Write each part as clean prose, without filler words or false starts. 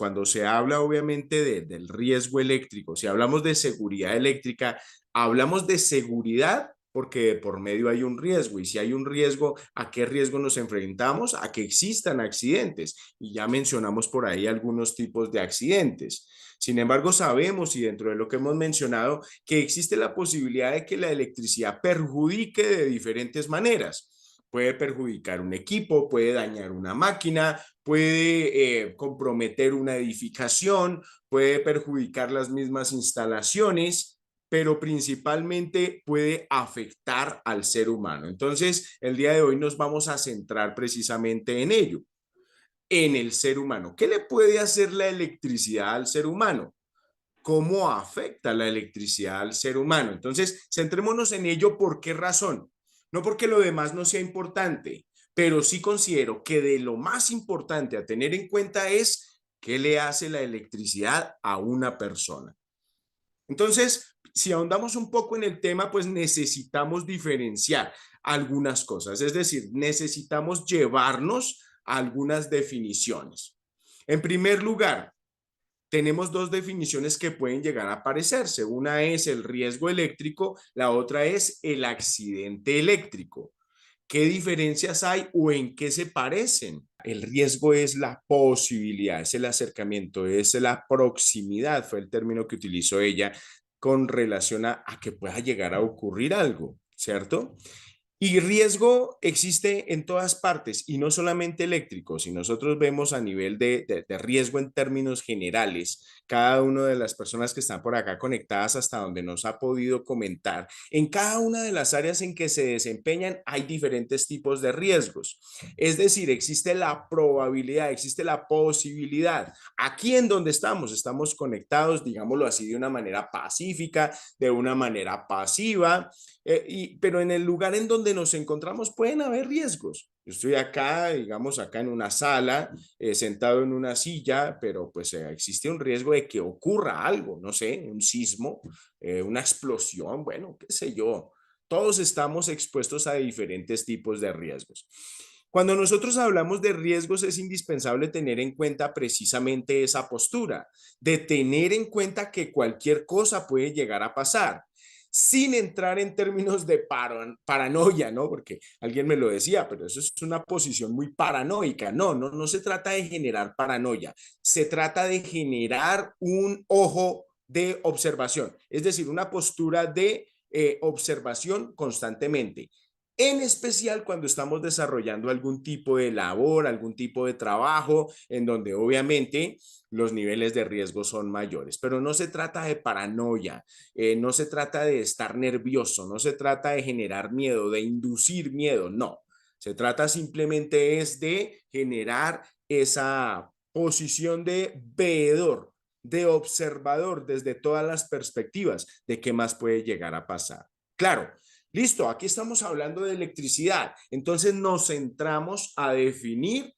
cuando se habla obviamente del riesgo eléctrico, si hablamos de seguridad eléctrica, hablamos de seguridad porque por medio hay un riesgo y si hay un riesgo, ¿a qué riesgo nos enfrentamos? A que existan accidentes y ya mencionamos por ahí algunos tipos de accidentes. Sin embargo, sabemos y dentro de lo que hemos mencionado que existe la posibilidad de que la electricidad perjudique de diferentes maneras. Puede perjudicar un equipo, puede dañar una máquina, puede comprometer una edificación, puede perjudicar las mismas instalaciones, pero principalmente puede afectar al ser humano. Entonces, el día de hoy nos vamos a centrar precisamente en ello, en el ser humano. ¿Qué le puede hacer la electricidad al ser humano? ¿Cómo afecta la electricidad al ser humano? Entonces, centrémonos en ello. ¿Por qué razón? No porque lo demás no sea importante, pero sí considero que de lo más importante a tener en cuenta es qué le hace la electricidad a una persona. Entonces, si ahondamos un poco en el tema, pues necesitamos diferenciar algunas cosas, es decir, necesitamos llevarnos a algunas definiciones. En primer lugar, tenemos dos definiciones que pueden llegar a parecerse. Una es el riesgo eléctrico, la otra es el accidente eléctrico. ¿Qué diferencias hay o en qué se parecen? El riesgo es la posibilidad, es el acercamiento, es la proximidad, fue el término que utilizó ella con relación a que pueda llegar a ocurrir algo, ¿cierto? Y riesgo existe en todas partes y no solamente eléctrico. Si nosotros vemos a nivel de riesgo en términos generales, cada una de las personas que están por acá conectadas hasta donde nos ha podido comentar, en cada una de las áreas en que se desempeñan hay diferentes tipos de riesgos. Es decir, existe la probabilidad, existe la posibilidad. Aquí en donde estamos conectados, digámoslo así, de una manera pacífica, de una manera pasiva, pero en el lugar en donde nos encontramos pueden haber riesgos. Yo estoy acá, digamos, acá en una sala, sentado en una silla, pero pues existe un riesgo de que ocurra algo, no sé, un sismo, una explosión, bueno, qué sé yo. Todos estamos expuestos a diferentes tipos de riesgos. Cuando nosotros hablamos de riesgos es indispensable tener en cuenta precisamente esa postura, de tener en cuenta que cualquier cosa puede llegar a pasar sin entrar en términos de paranoia, ¿no? Porque alguien me lo decía, pero eso es una posición muy paranoica. No, no, no se trata de generar paranoia, se trata de generar un ojo de observación, es decir, una postura de observación constantemente. En especial cuando estamos desarrollando algún tipo de labor, algún tipo de trabajo, en donde obviamente los niveles de riesgo son mayores. Pero no se trata de paranoia, no se trata de estar nervioso, no se trata de generar miedo, de inducir miedo, no. Se trata simplemente es de generar esa posición de veedor, de observador desde todas las perspectivas de qué más puede llegar a pasar. Claro, listo, aquí estamos hablando de electricidad, entonces nos centramos a definir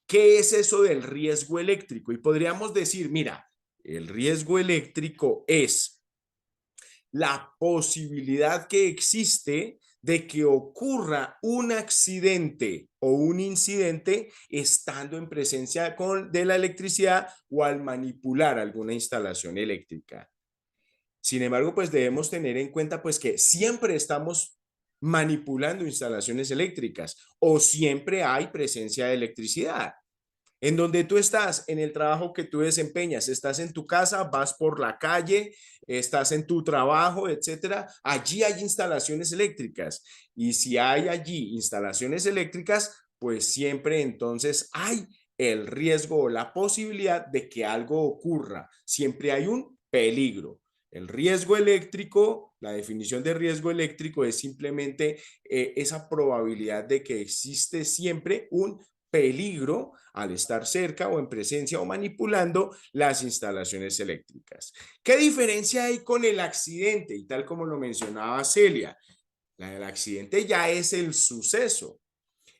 qué es eso del riesgo eléctrico y podríamos decir, mira, el riesgo eléctrico es la posibilidad que existe de que ocurra un accidente o un incidente estando en presencia de la electricidad o al manipular alguna instalación eléctrica. Sin embargo, pues debemos tener en cuenta pues que siempre estamos manipulando instalaciones eléctricas o siempre hay presencia de electricidad. En donde tú estás, en el trabajo que tú desempeñas, estás en tu casa, vas por la calle, estás en tu trabajo, etcétera, allí hay instalaciones eléctricas. Y si hay allí instalaciones eléctricas, pues siempre entonces hay el riesgo o la posibilidad de que algo ocurra. Siempre hay un peligro. El riesgo eléctrico, la definición de riesgo eléctrico es simplemente esa probabilidad de que existe siempre un peligro al estar cerca o en presencia o manipulando las instalaciones eléctricas. ¿Qué diferencia hay con el accidente? Y tal como lo mencionaba Celia, el accidente ya es el suceso.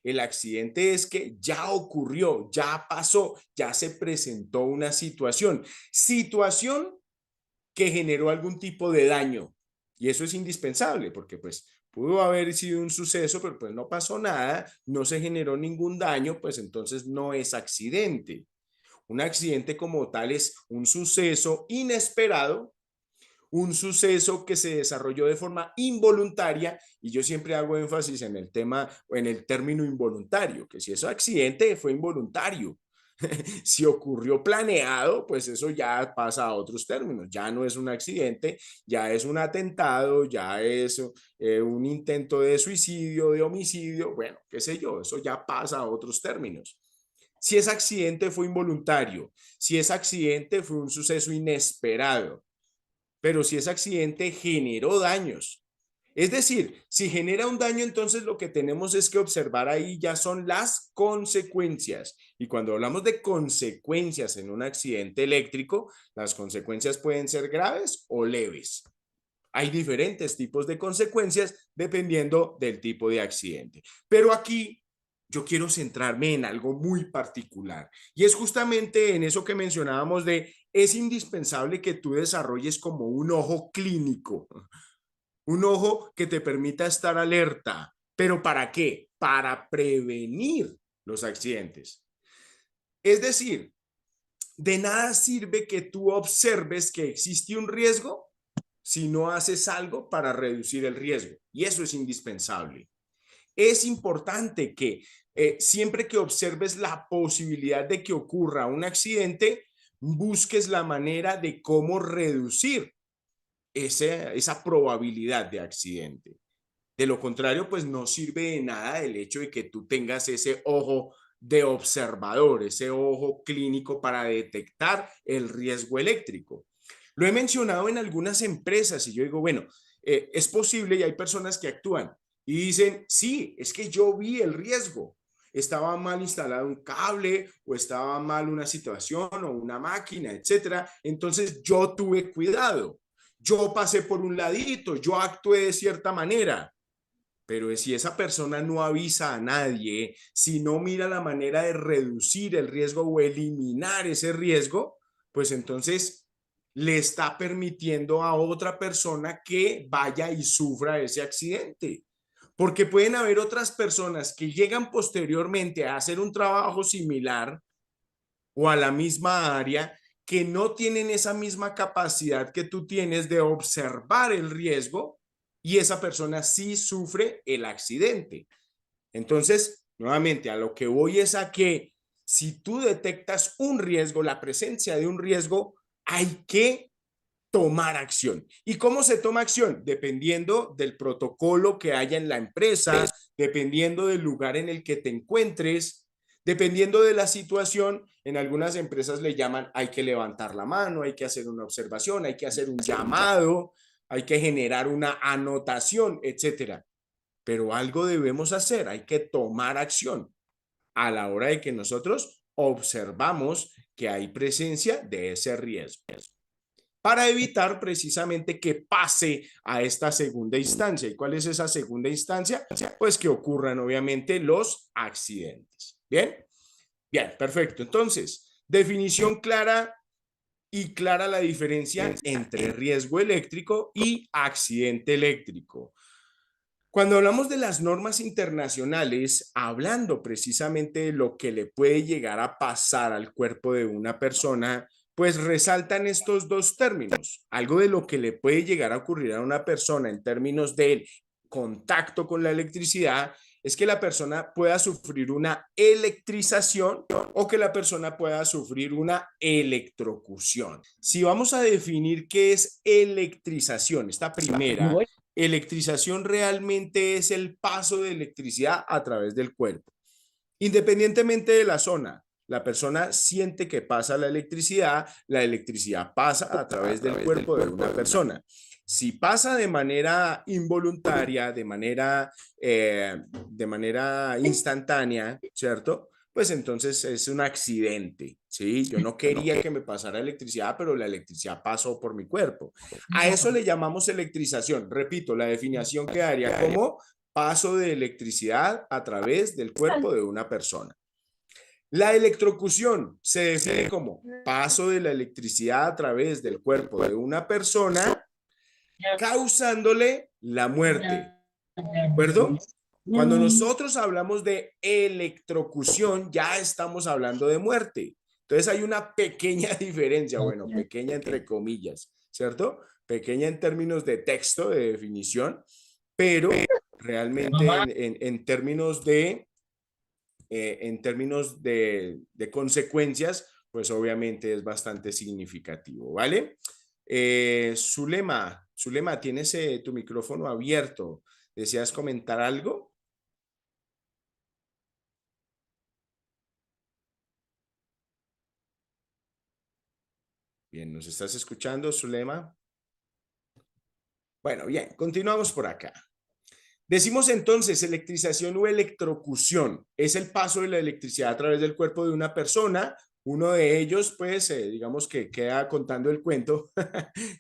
El accidente es que ya ocurrió, ya pasó, ya se presentó una situación que generó algún tipo de daño. Y eso es indispensable porque pues pudo haber sido un suceso, pero pues no pasó nada, no se generó ningún daño, pues entonces no es accidente. Un accidente como tal es un suceso inesperado, un suceso que se desarrolló de forma involuntaria, y yo siempre hago énfasis en el tema o en el término involuntario, que si es accidente fue involuntario. Si ocurrió planeado, pues eso ya pasa a otros términos, ya no es un accidente, ya es un atentado, ya es un intento de suicidio, de homicidio, bueno, qué sé yo, eso ya pasa a otros términos. Si es accidente fue involuntario, si es accidente fue un suceso inesperado, pero si ese accidente generó daños. Es decir, si genera un daño, entonces lo que tenemos es que observar ahí ya son las consecuencias. Y cuando hablamos de consecuencias en un accidente eléctrico, las consecuencias pueden ser graves o leves. Hay diferentes tipos de consecuencias dependiendo del tipo de accidente. Pero aquí yo quiero centrarme en algo muy particular y es justamente en eso que mencionábamos de es indispensable que tú desarrolles como un ojo clínico, un ojo que te permita estar alerta. ¿Pero para qué? Para prevenir los accidentes. Es decir, de nada sirve que tú observes que existe un riesgo si no haces algo para reducir el riesgo. Y eso es indispensable. Es importante que siempre que observes la posibilidad de que ocurra un accidente, busques la manera de cómo reducir esa probabilidad de accidente. De lo contrario, pues no sirve de nada el hecho de que tú tengas ese ojo de observador, ese ojo clínico para detectar el riesgo eléctrico. Lo he mencionado en algunas empresas y yo digo, bueno, es posible y hay personas que actúan y dicen, sí, es que yo vi el riesgo. Estaba mal instalado un cable o estaba mal una situación o una máquina, etcétera. Entonces yo tuve cuidado. Yo pasé por un ladito, yo actué de cierta manera. Pero si esa persona no avisa a nadie, si no mira la manera de reducir el riesgo o eliminar ese riesgo, pues entonces le está permitiendo a otra persona que vaya y sufra ese accidente. Porque pueden haber otras personas que llegan posteriormente a hacer un trabajo similar o a la misma área que no tienen esa misma capacidad que tú tienes de observar el riesgo y esa persona sí sufre el accidente. Entonces, nuevamente, a lo que voy es a que si tú detectas un riesgo, la presencia de un riesgo, hay que tomar acción. ¿Y cómo se toma acción? Dependiendo del protocolo que haya en la empresa, dependiendo del lugar en el que te encuentres, dependiendo de la situación. En algunas empresas le llaman, hay que levantar la mano, hay que hacer una observación, hay que hacer un llamado, hay que generar una anotación, etcétera. Pero algo debemos hacer, hay que tomar acción a la hora de que nosotros observamos que hay presencia de ese riesgo para evitar precisamente que pase a esta segunda instancia. ¿Y cuál es esa segunda instancia? Pues que ocurran obviamente los accidentes. ¿Bien? Bien, perfecto. Entonces, definición clara y clara la diferencia entre riesgo eléctrico y accidente eléctrico. Cuando hablamos de las normas internacionales, hablando precisamente de lo que le puede llegar a pasar al cuerpo de una persona, pues resaltan estos dos términos. Algo de lo que le puede llegar a ocurrir a una persona en términos del contacto con la electricidad es que la persona pueda sufrir una electrización o que la persona pueda sufrir una electrocución. Si vamos a definir qué es electrización, esta primera, electrización realmente es el paso de electricidad a través del cuerpo. Independientemente de la zona, la persona siente que pasa la electricidad pasa a través del cuerpo de una persona. Si pasa de manera involuntaria, de manera instantánea, ¿cierto? Pues entonces es un accidente, ¿sí? Yo no quería que me pasara electricidad, pero la electricidad pasó por mi cuerpo. A eso le llamamos electrización. Repito, la definición quedaría como paso de electricidad a través del cuerpo de una persona. La electrocución se define como paso de la electricidad a través del cuerpo de una persona causándole la muerte. ¿De acuerdo? Cuando nosotros hablamos de electrocución, ya estamos hablando de muerte. Entonces hay una pequeña diferencia, bueno, Pequeña, pequeña entre pequeña. comillas, ¿cierto? Pequeña en términos de texto, de definición, pero realmente Mamá. en términos de consecuencias, pues obviamente es bastante significativo, ¿vale? Zulema, tienes tu micrófono abierto. ¿Deseas comentar algo? Bien, ¿nos estás escuchando, Zulema? Bueno, bien, continuamos por acá. Decimos entonces electrización o electrocución. Es el paso de la electricidad a través del cuerpo de una persona. Uno de ellos, pues, digamos que queda contando el cuento,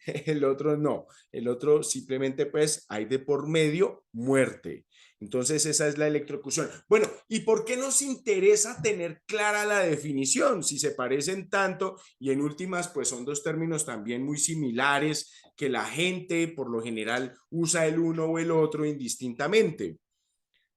el otro no. El otro simplemente, pues, hay de por medio muerte. Entonces, esa es la electrocución. Bueno, ¿y por qué nos interesa tener clara la definición? Si se parecen tanto y en últimas, pues son dos términos también muy similares que la gente por lo general usa el uno o el otro indistintamente.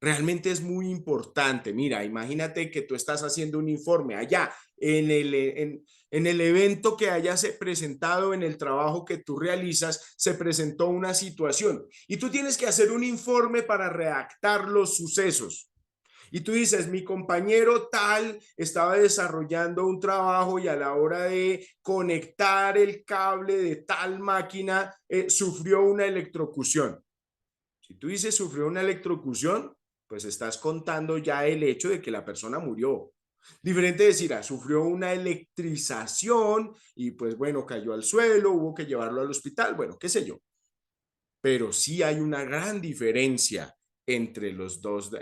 Realmente es muy importante. Mira, imagínate que tú estás haciendo un informe allá en el evento que hayas presentado, en el trabajo que tú realizas, se presentó una situación y tú tienes que hacer un informe para redactar los sucesos. Y tú dices, mi compañero tal estaba desarrollando un trabajo y a la hora de conectar el cable de tal máquina sufrió una electrocución. Si tú dices sufrió una electrocución, pues estás contando ya el hecho de que la persona murió. Diferente decir, sufrió una electrización y pues bueno, cayó al suelo, hubo que llevarlo al hospital, bueno, qué sé yo. Pero sí hay una gran diferencia entre las dos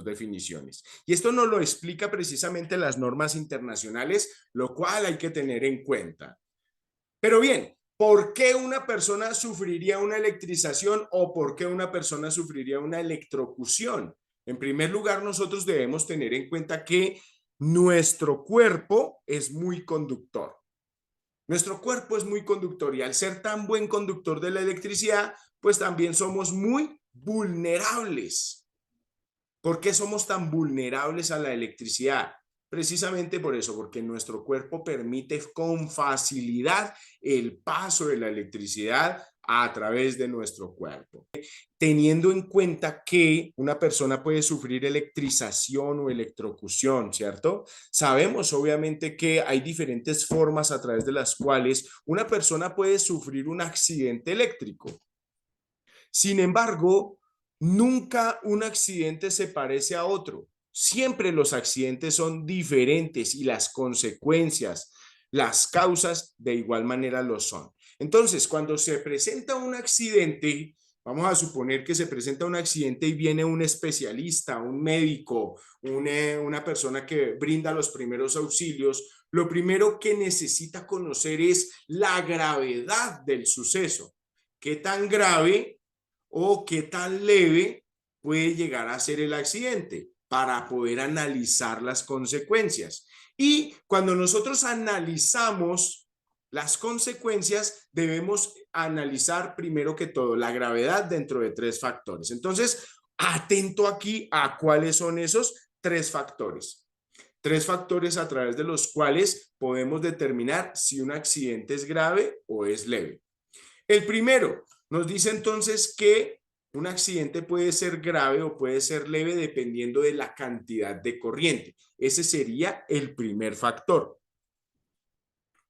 definiciones. Y esto nos lo explica precisamente las normas internacionales, lo cual hay que tener en cuenta. Pero bien, ¿por qué una persona sufriría una electrización o por qué una persona sufriría una electrocución? En primer lugar, nosotros debemos tener en cuenta que nuestro cuerpo es muy conductor. Nuestro cuerpo es muy conductor y al ser tan buen conductor de la electricidad, pues también somos muy vulnerables. ¿Por qué somos tan vulnerables a la electricidad? Precisamente por eso, porque nuestro cuerpo permite con facilidad el paso de la electricidad a través de nuestro cuerpo. Teniendo en cuenta que una persona puede sufrir electrización o electrocución, ¿cierto? Sabemos obviamente que hay diferentes formas a través de las cuales una persona puede sufrir un accidente eléctrico. Sin embargo, nunca un accidente se parece a otro. Siempre los accidentes son diferentes y las consecuencias, las causas de igual manera lo son. Entonces, cuando se presenta un accidente, vamos a suponer que se presenta un accidente y viene un especialista, un médico, una persona que brinda los primeros auxilios, lo primero que necesita conocer es la gravedad del suceso. ¿Qué tan grave o qué tan leve puede llegar a ser el accidente para poder analizar las consecuencias? Y cuando nosotros analizamos las consecuencias, debemos analizar primero que todo la gravedad dentro de tres factores. Entonces, atento aquí a cuáles son esos tres factores. Tres factores a través de los cuales podemos determinar si un accidente es grave o es leve. El primero nos dice entonces que un accidente puede ser grave o puede ser leve dependiendo de la cantidad de corriente. Ese sería el primer factor.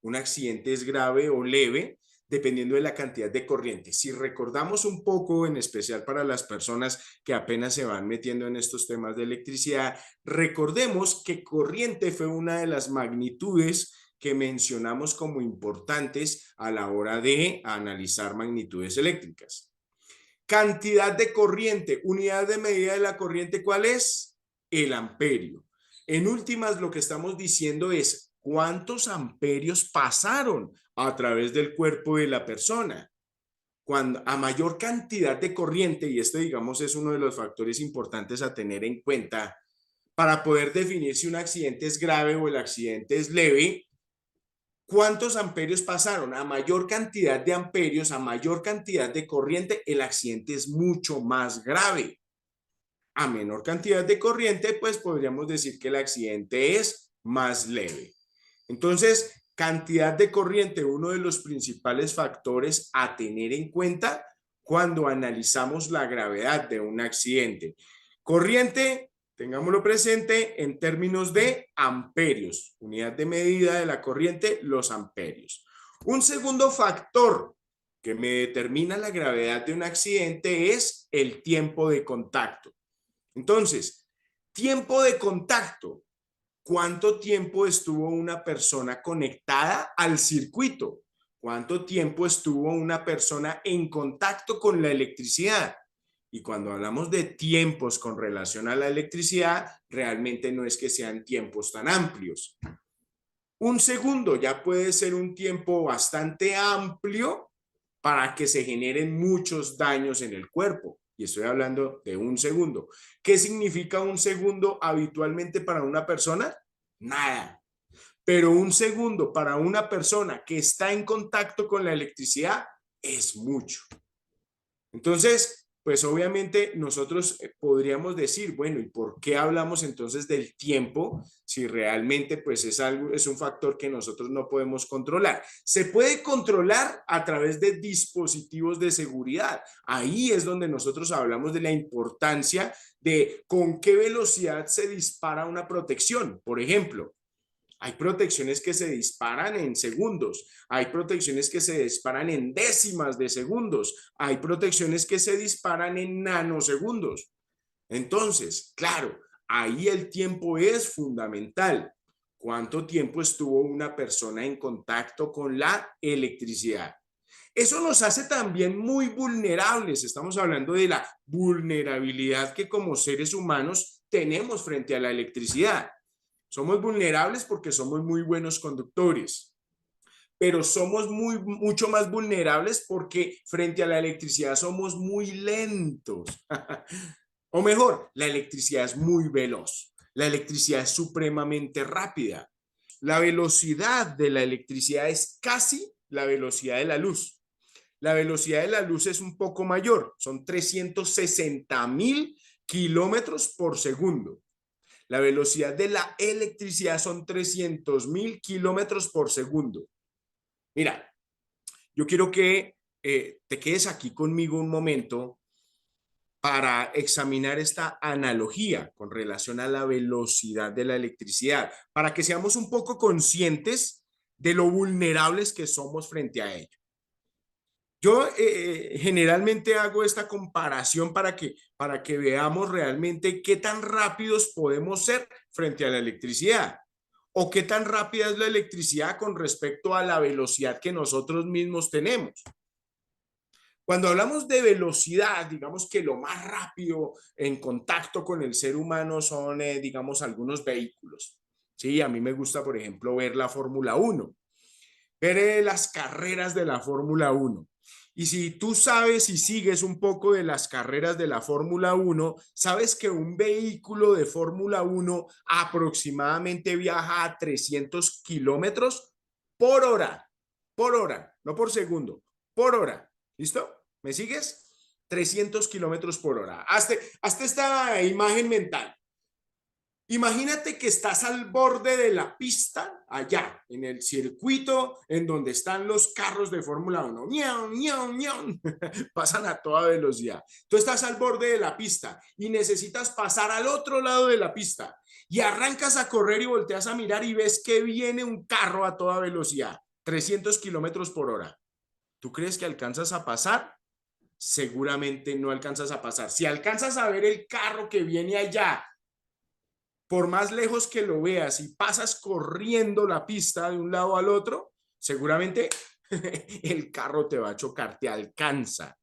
Un accidente es grave o leve dependiendo de la cantidad de corriente. Si recordamos un poco, en especial para las personas que apenas se van metiendo en estos temas de electricidad, recordemos que corriente fue una de las magnitudes que mencionamos como importantes a la hora de analizar magnitudes eléctricas. Cantidad de corriente, unidad de medida de la corriente, ¿cuál es? El amperio. En últimas, lo que estamos diciendo es cuántos amperios pasaron a través del cuerpo de la persona. Cuando a mayor cantidad de corriente, y este digamos es uno de los factores importantes a tener en cuenta para poder definir si un accidente es grave o el accidente es leve, ¿cuántos amperios pasaron? A mayor cantidad de amperios, a mayor cantidad de corriente, el accidente es mucho más grave. A menor cantidad de corriente, pues podríamos decir que el accidente es más leve. Entonces, cantidad de corriente, uno de los principales factores a tener en cuenta cuando analizamos la gravedad de un accidente. Corriente, tengámoslo presente en términos de amperios, unidad de medida de la corriente, los amperios. Un segundo factor que me determina la gravedad de un accidente es el tiempo de contacto. Entonces, tiempo de contacto. ¿Cuánto tiempo estuvo una persona conectada al circuito? ¿Cuánto tiempo estuvo una persona en contacto con la electricidad? Y cuando hablamos de tiempos con relación a la electricidad, realmente no es que sean tiempos tan amplios. Un segundo ya puede ser un tiempo bastante amplio para que se generen muchos daños en el cuerpo. Y estoy hablando de un segundo. ¿Qué significa un segundo habitualmente para una persona? Nada. Pero un segundo para una persona que está en contacto con la electricidad es mucho. Entonces, pues obviamente nosotros podríamos decir, bueno, ¿y por qué hablamos entonces del tiempo si realmente pues es algo, es un factor que nosotros no podemos controlar? Se puede controlar a través de dispositivos de seguridad. Ahí es donde nosotros hablamos de la importancia de con qué velocidad se dispara una protección. Por ejemplo, hay protecciones que se disparan en segundos, hay protecciones que se disparan en décimas de segundos, hay protecciones que se disparan en nanosegundos. Entonces, claro, ahí el tiempo es fundamental. ¿Cuánto tiempo estuvo una persona en contacto con la electricidad? Eso nos hace también muy vulnerables. Estamos hablando de la vulnerabilidad que como seres humanos tenemos frente a la electricidad. Somos vulnerables porque somos muy buenos conductores, pero somos mucho más vulnerables porque frente a la electricidad somos muy lentos. O mejor, la electricidad es muy veloz. La electricidad es supremamente rápida. La velocidad de la electricidad es casi la velocidad de la luz. La velocidad de la luz es un poco mayor, son 360.000 kilómetros por segundo. La velocidad de la electricidad son 300.000 kilómetros por segundo. Mira, yo quiero que te quedes aquí conmigo un momento para examinar esta analogía con relación a la velocidad de la electricidad, para que seamos un poco conscientes de lo vulnerables que somos frente a ello. Yo generalmente hago esta comparación para que veamos realmente qué tan rápidos podemos ser frente a la electricidad o qué tan rápida es la electricidad con respecto a la velocidad que nosotros mismos tenemos. Cuando hablamos de velocidad, digamos que lo más rápido en contacto con el ser humano son, digamos, algunos vehículos. Sí, a mí me gusta, por ejemplo, ver la Fórmula 1, ver las carreras de la Fórmula 1. Y si tú sabes y sigues un poco de las carreras de la Fórmula 1, sabes que un vehículo de Fórmula 1 aproximadamente viaja a 300 kilómetros por hora, no por segundo, por hora. ¿Listo? ¿Me sigues? 300 kilómetros por hora. Hasta esta imagen mental. Imagínate que estás al borde de la pista, allá, en el circuito en donde están los carros de Fórmula 1. ¡Miau, miau, miau! Pasan a toda velocidad. Tú estás al borde de la pista y necesitas pasar al otro lado de la pista. Y arrancas a correr y volteas a mirar y ves que viene un carro a toda velocidad, 300 kilómetros por hora. ¿Tú crees que alcanzas a pasar? Seguramente no alcanzas a pasar. Si alcanzas a ver el carro que viene allá, por más lejos que lo veas y pasas corriendo la pista de un lado al otro, seguramente el carro te va a chocar, te alcanza,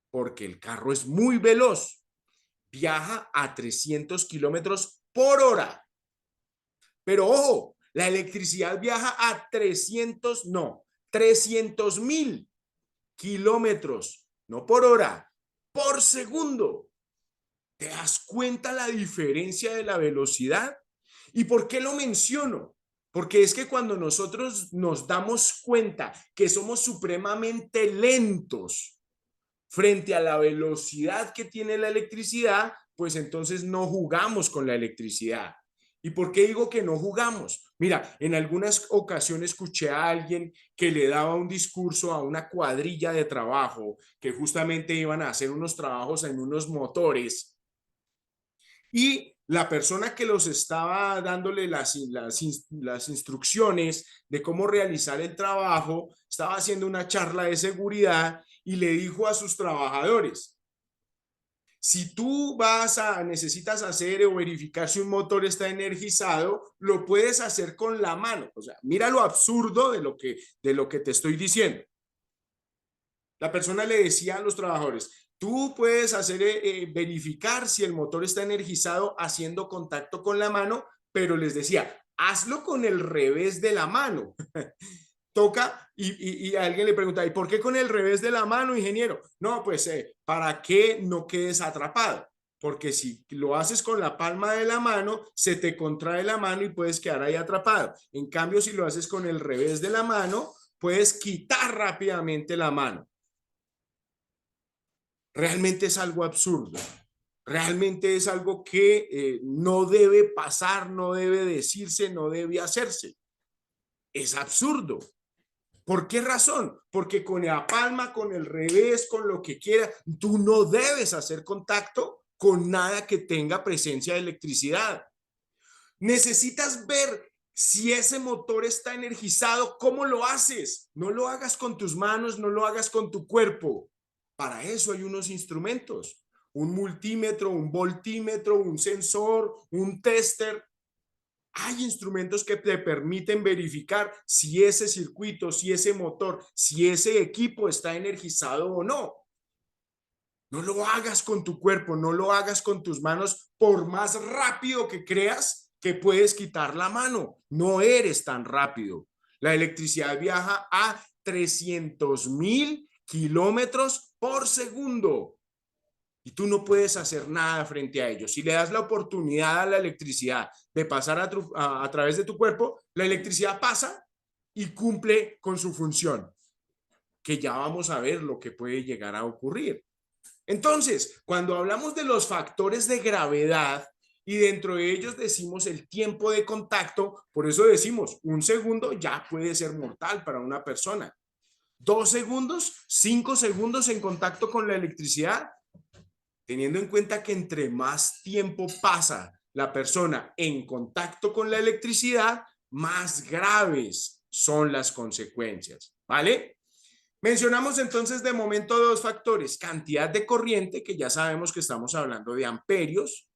porque el carro es muy veloz, viaja a 300 kilómetros por hora. Pero ojo, la electricidad viaja a 300.000 kilómetros, no por hora, por segundo. ¿Te das cuenta la diferencia de la velocidad? ¿Y por qué lo menciono? Porque es que cuando nosotros nos damos cuenta que somos supremamente lentos frente a la velocidad que tiene la electricidad, pues entonces no jugamos con la electricidad. ¿Y por qué digo que no jugamos? Mira, en algunas ocasiones escuché a alguien que le daba un discurso a una cuadrilla de trabajo que justamente iban a hacer unos trabajos en unos motores y la persona que los estaba dándole las instrucciones de cómo realizar el trabajo estaba haciendo una charla de seguridad y le dijo a sus trabajadores, si tú necesitas hacer o verificar si un motor está energizado, lo puedes hacer con la mano. O sea, mira lo absurdo de lo que te estoy diciendo. La persona le decía a los trabajadores, tú puedes verificar si el motor está energizado haciendo contacto con la mano, pero les decía, hazlo con el revés de la mano. Toca y alguien le pregunta, ¿y por qué con el revés de la mano, ingeniero? No, pues para que no quedes atrapado, porque si lo haces con la palma de la mano, se te contrae la mano y puedes quedar ahí atrapado. En cambio, si lo haces con el revés de la mano, puedes quitar rápidamente la mano. Realmente es algo absurdo. Realmente es algo que no debe pasar, no debe decirse, no debe hacerse. Es absurdo. ¿Por qué razón? Porque con la palma, con el revés, con lo que quiera, tú no debes hacer contacto con nada que tenga presencia de electricidad. Necesitas ver si ese motor está energizado, ¿cómo lo haces? No lo hagas con tus manos, no lo hagas con tu cuerpo. Para eso hay unos instrumentos, un multímetro, un voltímetro, un sensor, un tester. Hay instrumentos que te permiten verificar si ese circuito, si ese motor, si ese equipo está energizado o no. No lo hagas con tu cuerpo, no lo hagas con tus manos, por más rápido que creas que puedes quitar la mano. No eres tan rápido. La electricidad viaja a 300.000 kilómetros por segundo y tú no puedes hacer nada frente a ello. Si le das la oportunidad a la electricidad de pasar a través de tu cuerpo, la electricidad pasa y cumple con su función, que ya vamos a ver lo que puede llegar a ocurrir. Entonces, cuando hablamos de los factores de gravedad y dentro de ellos decimos el tiempo de contacto, por eso decimos un segundo ya puede ser mortal para una persona. 2 segundos, 5 segundos en contacto con la electricidad, teniendo en cuenta que entre más tiempo pasa la persona en contacto con la electricidad, más graves son las consecuencias, ¿vale? Mencionamos entonces de momento 2 factores, cantidad de corriente, que ya sabemos que estamos hablando de amperios,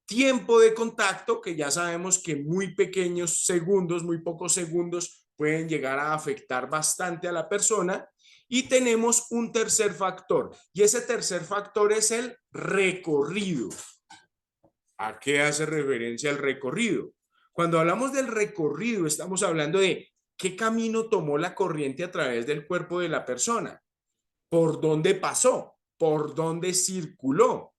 tiempo de contacto, que ya sabemos que muy pequeños segundos, muy pocos segundos pueden llegar a afectar bastante a la persona. Y tenemos un tercer factor, y ese tercer factor es el recorrido. ¿A qué hace referencia el recorrido? Cuando hablamos del recorrido, estamos hablando de qué camino tomó la corriente a través del cuerpo de la persona, por dónde pasó, por dónde circuló.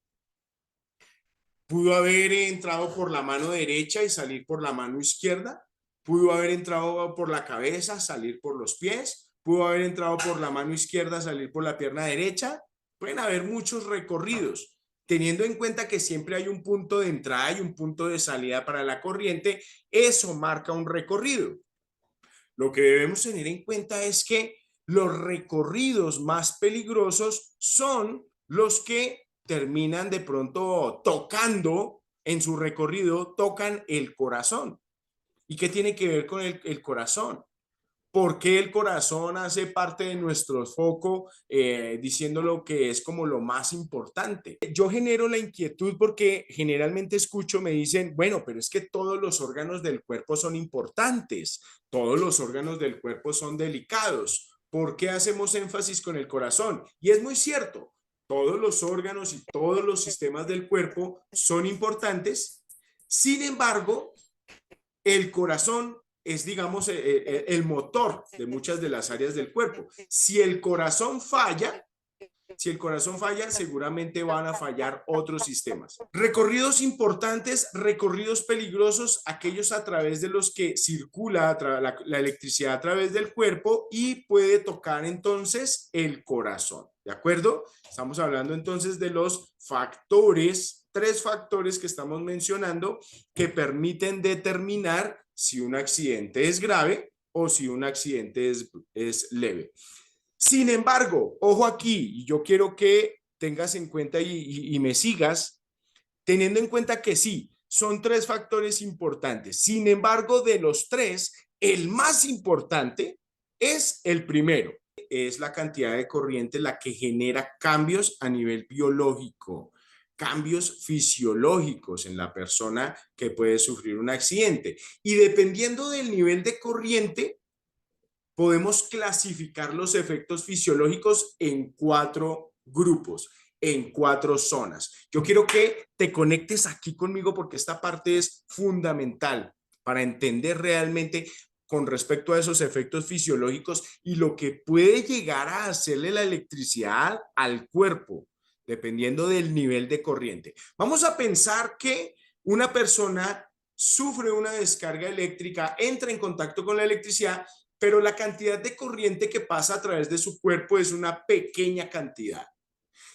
Pudo haber entrado por la mano derecha y salir por la mano izquierda, pudo haber entrado por la cabeza, salir por los pies, pudo haber entrado por la mano izquierda, salir por la pierna derecha. Pueden haber muchos recorridos, teniendo en cuenta que siempre hay un punto de entrada y un punto de salida para la corriente. Eso marca un recorrido. Lo que debemos tener en cuenta es que los recorridos más peligrosos son los que terminan de pronto tocando en su recorrido, tocan el corazón. ¿Y qué tiene que ver con el corazón? ¿Por qué el corazón hace parte de nuestro foco, diciéndolo que es como lo más importante? Yo genero la inquietud porque generalmente escucho, me dicen, bueno, pero es que todos los órganos del cuerpo son importantes, todos los órganos del cuerpo son delicados. ¿Por qué hacemos énfasis con el corazón? Y es muy cierto, todos los órganos y todos los sistemas del cuerpo son importantes. Sin embargo, el corazón es, digamos, el motor de muchas de las áreas del cuerpo. Si el corazón falla, seguramente van a fallar otros sistemas. Recorridos importantes, recorridos peligrosos, aquellos a través de los que circula la electricidad a través del cuerpo y puede tocar entonces el corazón. ¿De acuerdo? Estamos hablando entonces de los factores tres factores que estamos mencionando que permiten determinar si un accidente es grave o si un accidente es leve. Sin embargo, ojo aquí, y yo quiero que tengas en cuenta y me sigas, teniendo en cuenta que sí, son tres factores importantes. Sin embargo, de los tres, el más importante es el primero. Es la cantidad de corriente la que genera cambios a nivel biológico, cambios fisiológicos en la persona que puede sufrir un accidente. Y dependiendo del nivel de corriente, podemos clasificar los efectos fisiológicos en cuatro grupos, en cuatro zonas. Yo quiero que te conectes aquí conmigo porque esta parte es fundamental para entender realmente con respecto a esos efectos fisiológicos y lo que puede llegar a hacerle la electricidad al cuerpo, dependiendo del nivel de corriente. Vamos a pensar que una persona sufre una descarga eléctrica, entra en contacto con la electricidad, pero la cantidad de corriente que pasa a través de su cuerpo es una pequeña cantidad.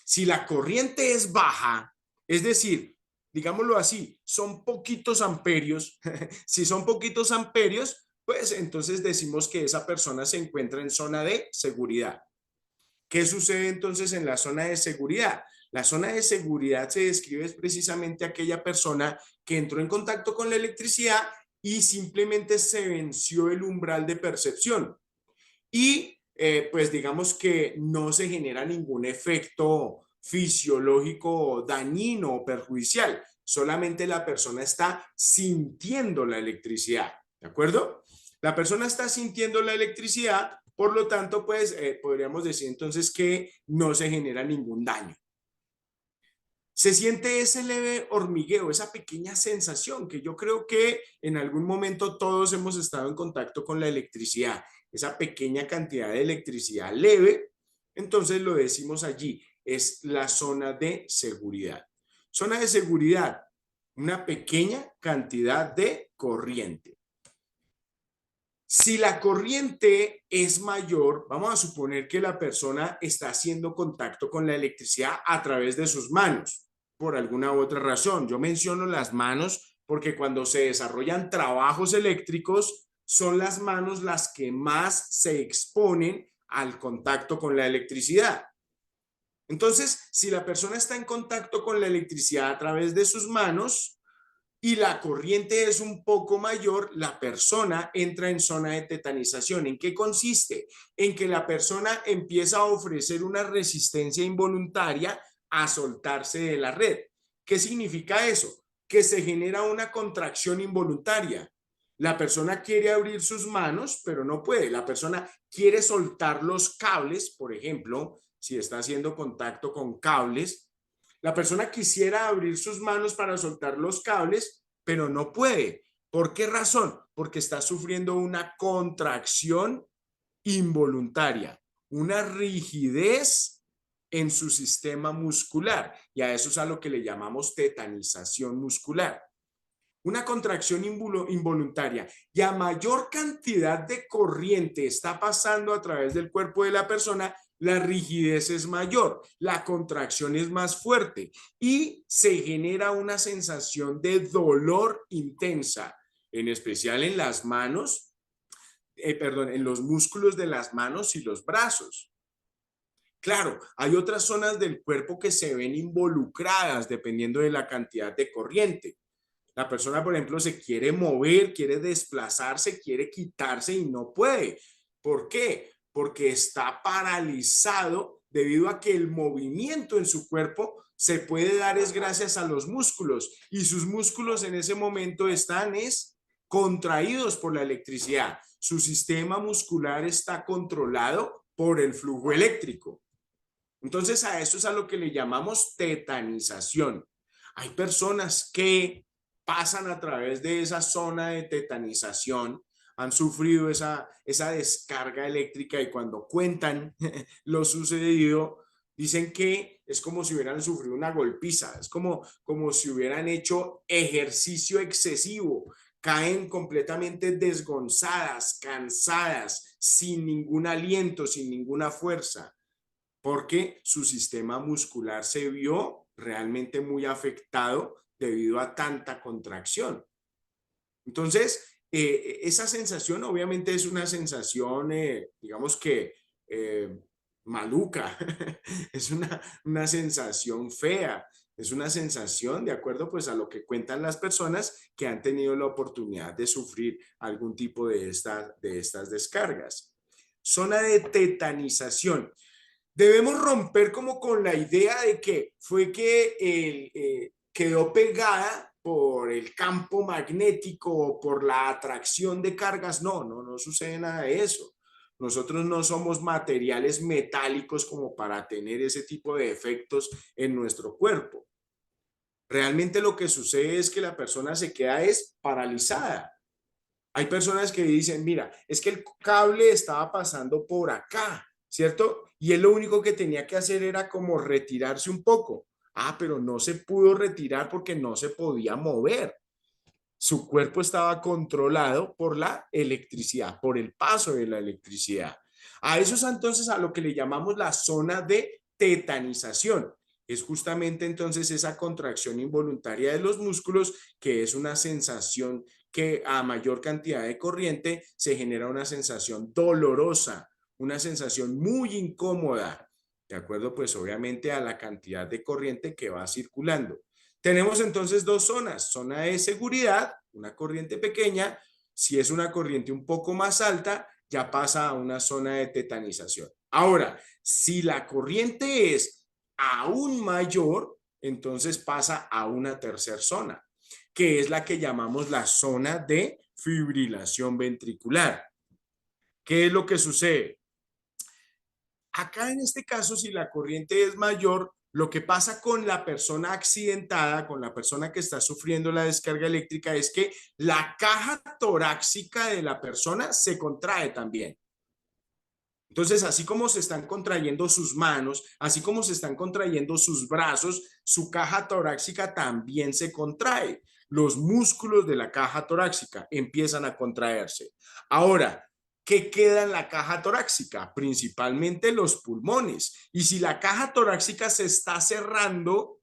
Si la corriente es baja, es decir, digámoslo así, son poquitos amperios, si son poquitos amperios, pues entonces decimos que esa persona se encuentra en zona de seguridad. ¿Qué sucede entonces en la zona de seguridad? La zona de seguridad se describe precisamente aquella persona que entró en contacto con la electricidad y simplemente se venció el umbral de percepción. Y pues digamos que no se genera ningún efecto fisiológico dañino o perjudicial. Solamente la persona está sintiendo la electricidad, ¿de acuerdo? La persona está sintiendo la electricidad, por lo tanto, pues podríamos decir entonces que no se genera ningún daño. Se siente ese leve hormigueo, esa pequeña sensación que yo creo que en algún momento todos hemos estado en contacto con la electricidad, esa pequeña cantidad de electricidad leve, entonces lo decimos allí, es la zona de seguridad. Zona de seguridad, una pequeña cantidad de corriente. Si la corriente es mayor, vamos a suponer que la persona está haciendo contacto con la electricidad a través de sus manos, por alguna u otra razón. Yo menciono las manos porque cuando se desarrollan trabajos eléctricos, son las manos las que más se exponen al contacto con la electricidad. Entonces, si la persona está en contacto con la electricidad a través de sus manos, y la corriente es un poco mayor, la persona entra en zona de tetanización. ¿En qué consiste? En que la persona empieza a ofrecer una resistencia involuntaria a soltarse de la red. ¿Qué significa eso? Que se genera una contracción involuntaria. La persona quiere abrir sus manos, pero no puede. La persona quiere soltar los cables, por ejemplo, si está haciendo contacto con cables, la persona quisiera abrir sus manos para soltar los cables, pero no puede. ¿Por qué razón? Porque está sufriendo una contracción involuntaria, una rigidez en su sistema muscular. Y a eso es a lo que le llamamos tetanización muscular. Una contracción involuntaria y a mayor cantidad de corriente está pasando a través del cuerpo de la persona, la rigidez es mayor, la contracción es más fuerte y se genera una sensación de dolor intensa, en especial en las manos, en los músculos de las manos y los brazos. Claro, hay otras zonas del cuerpo que se ven involucradas dependiendo de la cantidad de corriente. La persona, por ejemplo, se quiere mover, quiere desplazarse, quiere quitarse y no puede. ¿Por qué? Porque está paralizado debido a que el movimiento en su cuerpo se puede dar es gracias a los músculos y sus músculos en ese momento están contraídos por la electricidad. Su sistema muscular está controlado por el flujo eléctrico. Entonces a eso es a lo que le llamamos tetanización. Hay personas que pasan a través de esa zona de tetanización, han sufrido esa descarga eléctrica y cuando cuentan lo sucedido, dicen que es como si hubieran sufrido una golpiza, es como si hubieran hecho ejercicio excesivo, caen completamente desgonzadas, cansadas, sin ningún aliento, sin ninguna fuerza porque su sistema muscular se vio realmente muy afectado debido a tanta contracción. Entonces, esa sensación obviamente es una sensación, digamos que eh, maluca, es una sensación fea, es una sensación de acuerdo pues a lo que cuentan las personas que han tenido la oportunidad de sufrir algún tipo de estas descargas. Zona de tetanización. Debemos romper como con la idea de que fue que quedó pegada por el campo magnético o por la atracción de cargas. No, no, no sucede nada de eso. Nosotros no somos materiales metálicos como para tener ese tipo de efectos en nuestro cuerpo. Realmente lo que sucede es que la persona se queda es paralizada. Hay personas que dicen, mira, es que el cable estaba pasando por acá, ¿cierto? Y él lo único que tenía que hacer era como retirarse un poco. Ah, pero no se pudo retirar porque no se podía mover. Su cuerpo estaba controlado por la electricidad, por el paso de la electricidad. A eso es entonces a lo que le llamamos la zona de tetanización. Es justamente entonces esa contracción involuntaria de los músculos, que es una sensación que a mayor cantidad de corriente se genera una sensación dolorosa, una sensación muy incómoda, de acuerdo pues obviamente a la cantidad de corriente que va circulando. Tenemos entonces dos zonas, zona de seguridad, una corriente pequeña, si es una corriente un poco más alta, ya pasa a una zona de tetanización. Ahora, si la corriente es aún mayor, entonces pasa a una tercera zona, que es la que llamamos la zona de fibrilación ventricular. ¿Qué es lo que sucede? Acá en este caso, si la corriente es mayor, lo que pasa con la persona accidentada, con la persona que está sufriendo la descarga eléctrica, es que la caja torácica de la persona se contrae también. Entonces, así como se están contrayendo sus manos, así como se están contrayendo sus brazos, su caja torácica también se contrae. Los músculos de la caja torácica empiezan a contraerse. Ahora, ¿qué queda en la caja torácica? Principalmente los pulmones. Y si la caja torácica se está cerrando,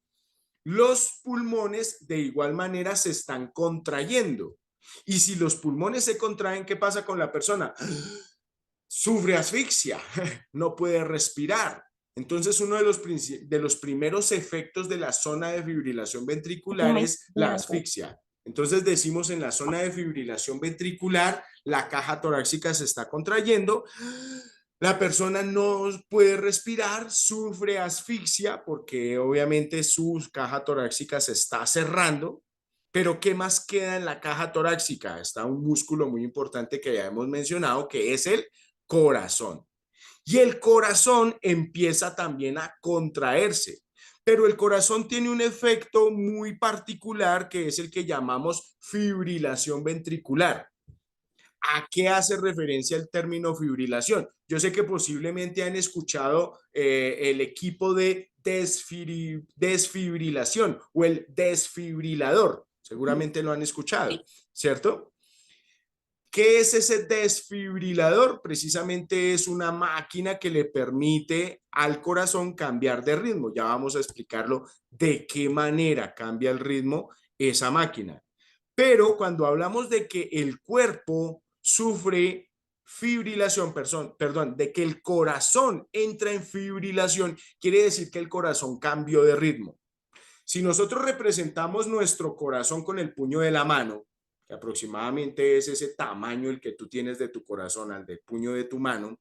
los pulmones de igual manera se están contrayendo. Y si los pulmones se contraen, ¿qué pasa con la persona? Sufre asfixia, no puede respirar. Entonces, uno de los primeros efectos de la zona de fibrilación ventricular es la asfixia. Entonces, decimos en la zona de fibrilación ventricular, la caja torácica se está contrayendo, la persona no puede respirar, sufre asfixia porque obviamente su caja torácica se está cerrando. Pero ¿qué más queda en la caja torácica? Está un músculo muy importante que ya hemos mencionado, que es el corazón. Y el corazón empieza también a contraerse. Pero el corazón tiene un efecto muy particular que es el que llamamos fibrilación ventricular. ¿A qué hace referencia el término fibrilación? Yo sé que posiblemente han escuchado el equipo de desfibrilación o el desfibrilador. Seguramente lo han escuchado, ¿cierto? ¿Qué es ese desfibrilador? Precisamente es una máquina que le permite al corazón cambiar de ritmo. Ya vamos a explicarlo de qué manera cambia el ritmo esa máquina. Pero cuando hablamos de que el cuerpo sufre fibrilación, perdón, de que el corazón entra en fibrilación, quiere decir que el corazón cambió de ritmo. Si nosotros representamos nuestro corazón con el puño de la mano, que aproximadamente es ese tamaño el que tú tienes de tu corazón al del puño de tu mano,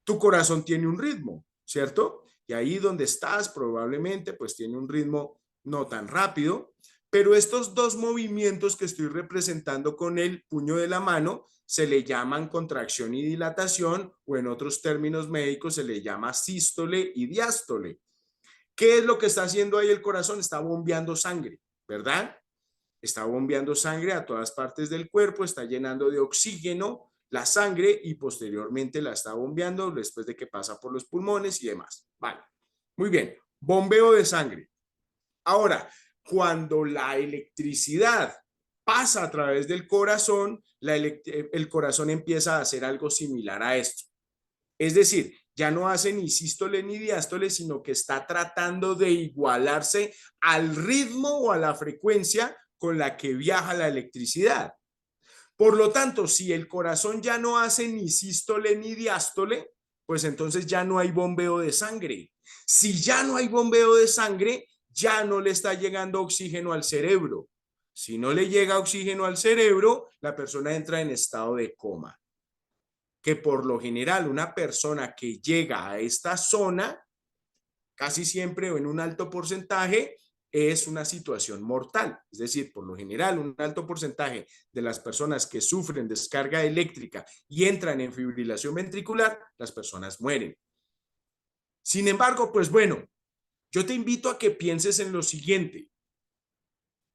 tu corazón tiene un ritmo, ¿cierto? Y ahí donde estás probablemente pues tiene un ritmo no tan rápido, pero estos dos movimientos que estoy representando con el puño de la mano se le llaman contracción y dilatación o en otros términos médicos se le llama sístole y diástole. ¿Qué es lo que está haciendo ahí el corazón? Está bombeando sangre, ¿verdad? Está bombeando sangre a todas partes del cuerpo, está llenando de oxígeno la sangre y posteriormente la está bombeando después de que pasa por los pulmones y demás. Vale, muy bien, bombeo de sangre. Ahora, cuando la electricidad pasa a través del corazón, el corazón empieza a hacer algo similar a esto. Es decir, ya no hace ni sístole ni diástole, sino que está tratando de igualarse al ritmo o a la frecuencia con la que viaja la electricidad. Por lo tanto, si el corazón ya no hace ni sístole ni diástole, pues entonces ya no hay bombeo de sangre. Si ya no hay bombeo de sangre, ya no le está llegando oxígeno al cerebro. Si no le llega oxígeno al cerebro, la persona entra en estado de coma. Que por lo general una persona que llega a esta zona, casi siempre o en un alto porcentaje, es una situación mortal. Es decir, por lo general, un alto porcentaje de las personas que sufren descarga eléctrica y entran en fibrilación ventricular, las personas mueren. Sin embargo, pues bueno, yo te invito a que pienses en lo siguiente.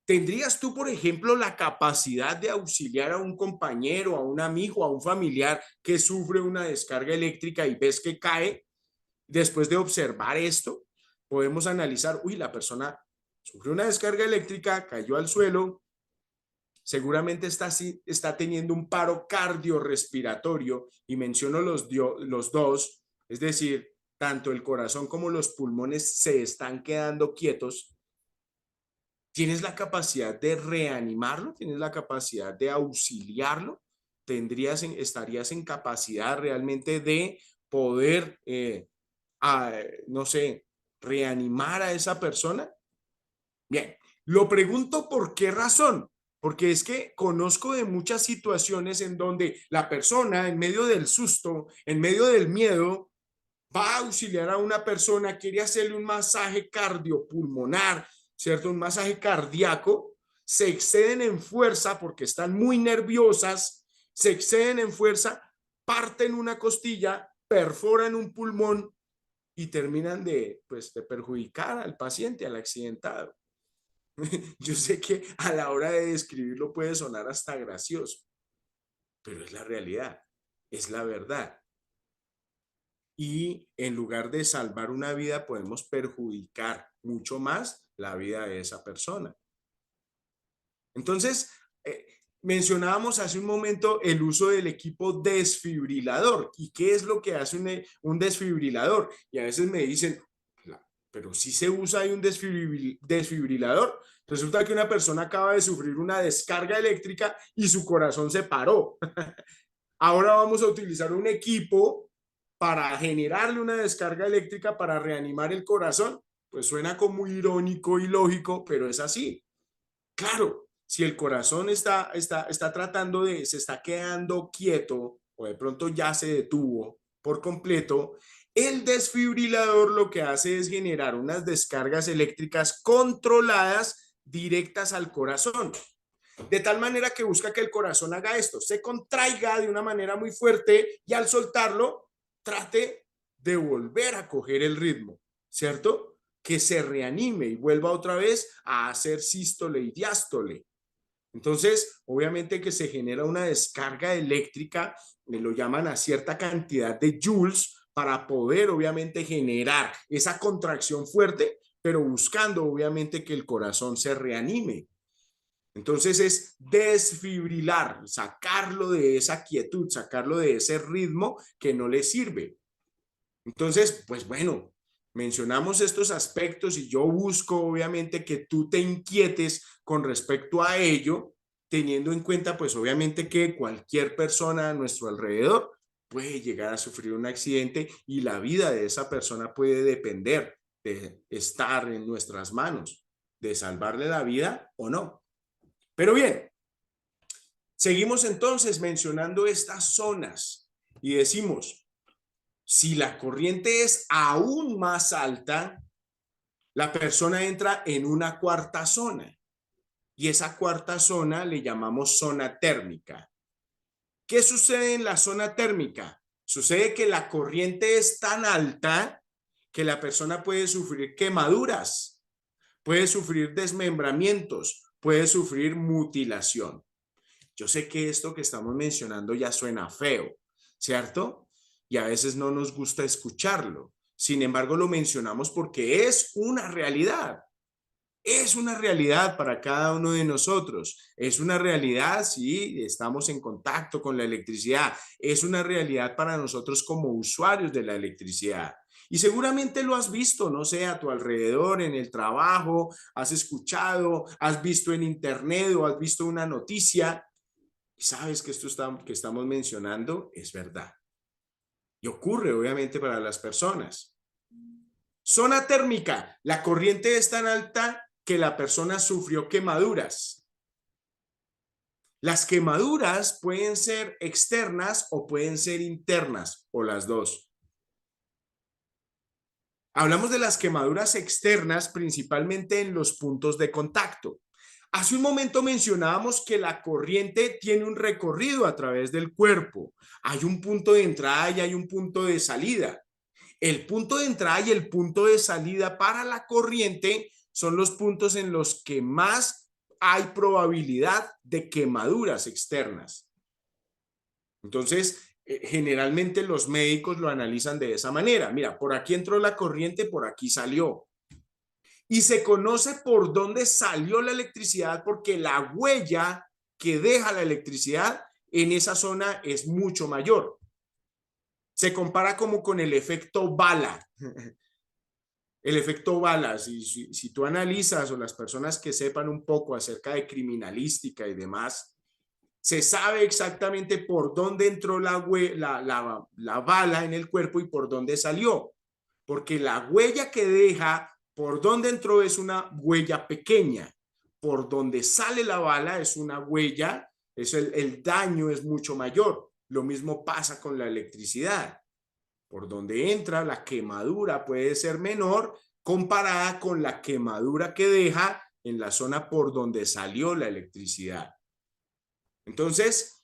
¿Tendrías tú, por ejemplo, la capacidad de auxiliar a un compañero, a un amigo, a un familiar que sufre una descarga eléctrica y ves que cae? Después de observar esto, podemos analizar, uy, la persona sufrió una descarga eléctrica, cayó al suelo, seguramente está teniendo un paro cardiorrespiratorio, y menciono los dos, es decir, tanto el corazón como los pulmones se están quedando quietos. ¿Tienes la capacidad de reanimarlo? ¿Tienes la capacidad de auxiliarlo? ¿Estarías en capacidad realmente de poder, no sé, reanimar a esa persona? Bien, lo pregunto por qué razón. Porque es que conozco de muchas situaciones en donde la persona, en medio del susto, en medio del miedo, va a auxiliar a una persona, quiere hacerle un masaje cardiopulmonar, ¿cierto? Un masaje cardíaco, se exceden en fuerza porque están muy nerviosas, se exceden en fuerza, parten una costilla, perforan un pulmón y terminan pues, de perjudicar al paciente, al accidentado. Yo sé que a la hora de describirlo puede sonar hasta gracioso, pero es la realidad, es la verdad. Y en lugar de salvar una vida, podemos perjudicar mucho más la vida de esa persona. Entonces, mencionábamos hace un momento el uso del equipo desfibrilador. ¿Y qué es lo que hace un desfibrilador? Y a veces me dicen, pero si se usa ahí un desfibrilador. Resulta que una persona acaba de sufrir una descarga eléctrica y su corazón se paró. Ahora vamos a utilizar un equipo para generarle una descarga eléctrica para reanimar el corazón. Pues suena como irónico y lógico, pero es así. Claro, si el corazón está tratando se está quedando quieto o de pronto ya se detuvo por completo, el desfibrilador lo que hace es generar unas descargas eléctricas controladas directas al corazón. De tal manera que busca que el corazón haga esto, se contraiga de una manera muy fuerte y al soltarlo trate de volver a coger el ritmo, ¿cierto? Que se reanime y vuelva otra vez a hacer sístole y diástole. Entonces, obviamente que se genera una descarga eléctrica, lo llaman a cierta cantidad de joules para poder obviamente generar esa contracción fuerte, pero buscando obviamente que el corazón se reanime. Entonces es desfibrilar, sacarlo de esa quietud, sacarlo de ese ritmo que no le sirve. Entonces, pues bueno, mencionamos estos aspectos y yo busco obviamente que tú te inquietes con respecto a ello, teniendo en cuenta pues obviamente que cualquier persona a nuestro alrededor puede llegar a sufrir un accidente y la vida de esa persona puede depender de estar en nuestras manos, de salvarle la vida o no. Pero bien, seguimos entonces mencionando estas zonas y decimos, si la corriente es aún más alta, la persona entra en una cuarta zona y esa cuarta zona le llamamos zona térmica. ¿Qué sucede en la zona térmica? Sucede que la corriente es tan alta que la persona puede sufrir quemaduras, puede sufrir desmembramientos, puede sufrir mutilación. Yo sé que esto que estamos mencionando ya suena feo, ¿cierto? Y a veces no nos gusta escucharlo. Sin embargo, lo mencionamos porque es una realidad. Es una realidad para cada uno de nosotros. Es una realidad si estamos en contacto con la electricidad. Es una realidad para nosotros como usuarios de la electricidad. Y seguramente lo has visto, no sé, a tu alrededor, en el trabajo, has escuchado, has visto en internet o has visto una noticia. Y sabes que que estamos mencionando es verdad. Y ocurre, obviamente, para las personas. Zona térmica. La corriente es tan alta que la persona sufrió quemaduras. Las quemaduras pueden ser externas o pueden ser internas, o las dos. Hablamos de las quemaduras externas principalmente en los puntos de contacto. Hace un momento mencionábamos que la corriente tiene un recorrido a través del cuerpo. Hay un punto de entrada y hay un punto de salida. El punto de entrada y el punto de salida para la corriente son los puntos en los que más hay probabilidad de quemaduras externas. Entonces, generalmente los médicos lo analizan de esa manera. Mira, por aquí entró la corriente, por aquí salió. Y se conoce por dónde salió la electricidad porque la huella que deja la electricidad en esa zona es mucho mayor. Se compara como con el efecto bala. El efecto bala, si tú analizas o las personas que sepan un poco acerca de criminalística y demás, se sabe exactamente por dónde entró la bala en el cuerpo y por dónde salió, porque la huella que deja por dónde entró es una huella pequeña, por donde sale la bala es una huella, el daño es mucho mayor. Lo mismo pasa con la electricidad. Por donde entra, la quemadura puede ser menor comparada con la quemadura que deja en la zona por donde salió la electricidad. Entonces,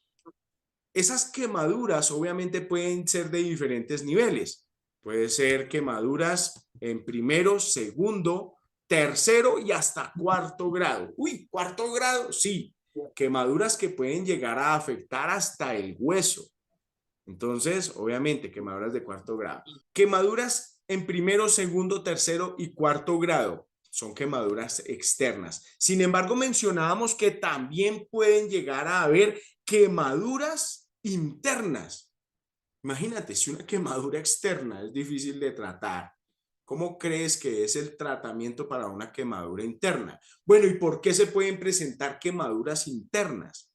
esas quemaduras obviamente pueden ser de diferentes niveles. Puede ser quemaduras en primero, segundo, tercero y hasta cuarto grado. Uy, cuarto grado, sí. Quemaduras que pueden llegar a afectar hasta el hueso. Entonces, obviamente, quemaduras de cuarto grado. Quemaduras en primero, segundo, tercero y cuarto grado son quemaduras externas. Sin embargo, mencionábamos que también pueden llegar a haber quemaduras internas. Imagínate, si una quemadura externa es difícil de tratar, ¿cómo crees que es el tratamiento para una quemadura interna? Bueno, ¿y por qué se pueden presentar quemaduras internas?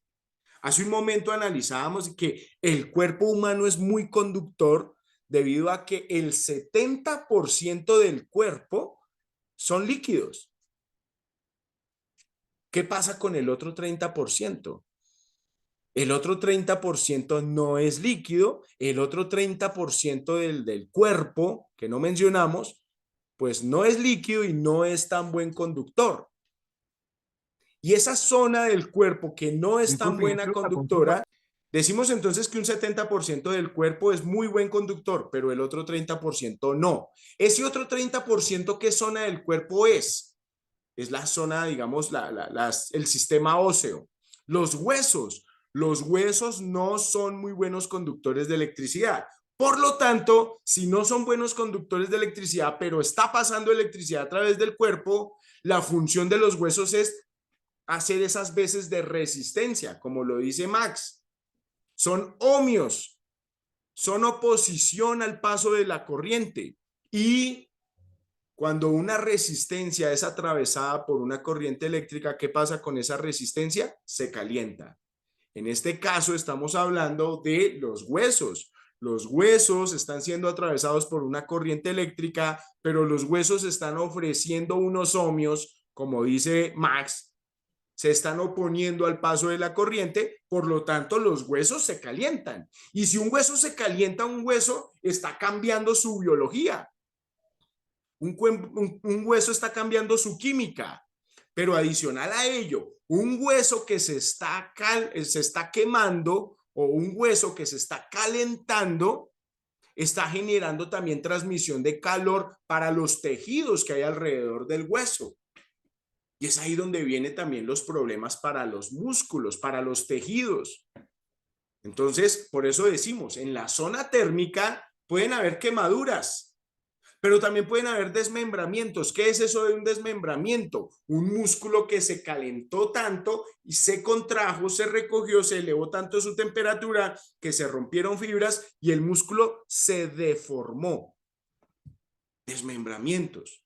Hace un momento analizábamos que el cuerpo humano es muy conductor debido a que el 70% del cuerpo son líquidos. ¿Qué pasa con el otro 30%? El otro 30% no es líquido, el otro 30% del cuerpo que no mencionamos, pues no es líquido y no es tan buen conductor. Y esa zona del cuerpo que no es tan buena conductora, decimos entonces que un 70% del cuerpo es muy buen conductor, pero el otro 30% no. Ese otro 30%, ¿qué zona del cuerpo es? Es la zona, digamos, el sistema óseo. Los huesos. Los huesos no son muy buenos conductores de electricidad. Por lo tanto, si no son buenos conductores de electricidad, pero está pasando electricidad a través del cuerpo, la función de los huesos es hacer esas veces de resistencia, como lo dice Max. Son ohmios, son oposición al paso de la corriente. Y cuando una resistencia es atravesada por una corriente eléctrica, ¿qué pasa con esa resistencia? Se calienta. En este caso estamos hablando de los huesos. Los huesos están siendo atravesados por una corriente eléctrica, pero los huesos están ofreciendo unos ohmios, como dice Max, se están oponiendo al paso de la corriente, por lo tanto los huesos se calientan. Y si un hueso se calienta, un hueso está cambiando su biología. Un hueso está cambiando su química, pero adicional a ello, un hueso que se está quemando o un hueso que se está calentando está generando también transmisión de calor para los tejidos que hay alrededor del hueso. Y es ahí donde vienen también los problemas para los músculos, para los tejidos. Entonces, por eso decimos, en la zona térmica pueden haber quemaduras, Pero también pueden haber desmembramientos. ¿Qué es eso de un desmembramiento? Un músculo que se calentó tanto y se contrajo, se recogió, se elevó tanto su temperatura que se rompieron fibras y el músculo se deformó. Desmembramientos.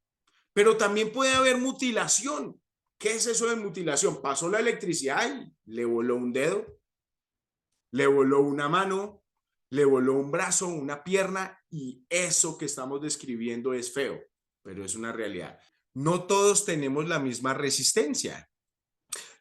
Pero también puede haber mutilación. ¿Qué es eso de mutilación? Pasó la electricidad y le voló un dedo, le voló una mano, le voló un brazo, una pierna, y eso que estamos describiendo es feo, pero es una realidad. No todos tenemos la misma resistencia.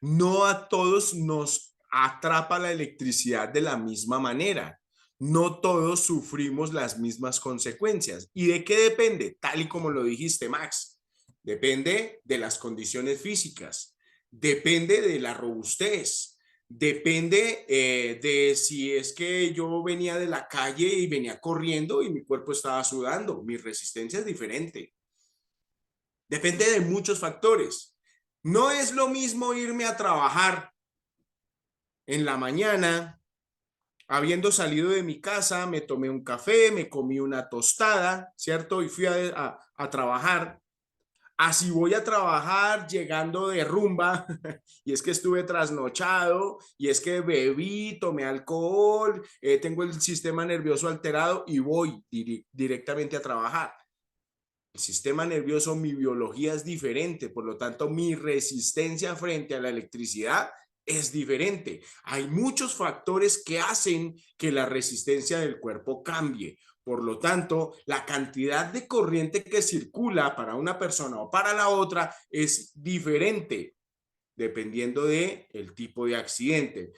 No a todos nos atrapa la electricidad de la misma manera. No todos sufrimos las mismas consecuencias. ¿Y de qué depende? Tal y como lo dijiste, Max. Depende de las condiciones físicas, depende de la robustez, depende de si es que yo venía de la calle y venía corriendo y mi cuerpo estaba sudando. Mi resistencia es diferente. Depende de muchos factores. No es lo mismo irme a trabajar en la mañana, habiendo salido de mi casa, me tomé un café, me comí una tostada, ¿cierto? Y fui a trabajar. Así voy a trabajar llegando de rumba y es que estuve trasnochado y es que bebí, tomé alcohol, tengo el sistema nervioso alterado y voy directamente a trabajar. El sistema nervioso, mi biología es diferente, por lo tanto mi resistencia frente a la electricidad es diferente. Hay muchos factores que hacen que la resistencia del cuerpo cambie. Por lo tanto, la cantidad de corriente que circula para una persona o para la otra es diferente dependiendo de el tipo de accidente.